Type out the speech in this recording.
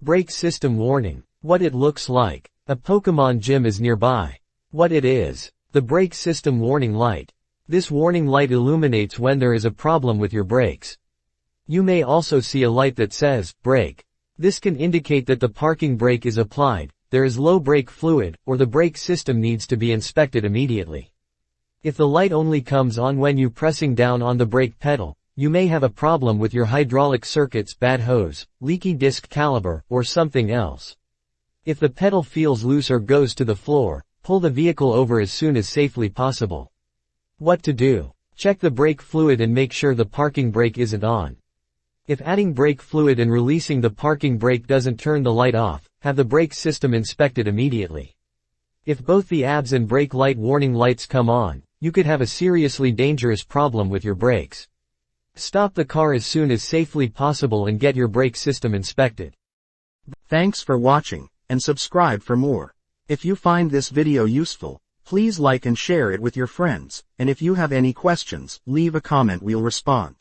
Brake system warning. What it looks like. A Pokemon gym is nearby. What it is. The brake system warning light. This warning light illuminates when there is a problem with your brakes. You may also see a light that says, brake. This can indicate that the parking brake is applied, there is low brake fluid, or the brake system needs to be inspected immediately. If the light only comes on when you pressing down on the brake pedal, you may have a problem with your hydraulic circuits, bad hose, leaky disc caliper, or something else. If the pedal feels loose or goes to the floor, pull the vehicle over as soon as safely possible. What to do? Check the brake fluid and make sure the parking brake isn't on. If adding brake fluid and releasing the parking brake doesn't turn the light off, have the brake system inspected immediately. If both the ABS and brake light warning lights come on, you could have a seriously dangerous problem with your brakes. Stop the car as soon as safely possible and get your brake system inspected. Thanks for watching, and subscribe for more. If you find this video useful, please like and share it with your friends, and if you have any questions, leave a comment, we'll respond.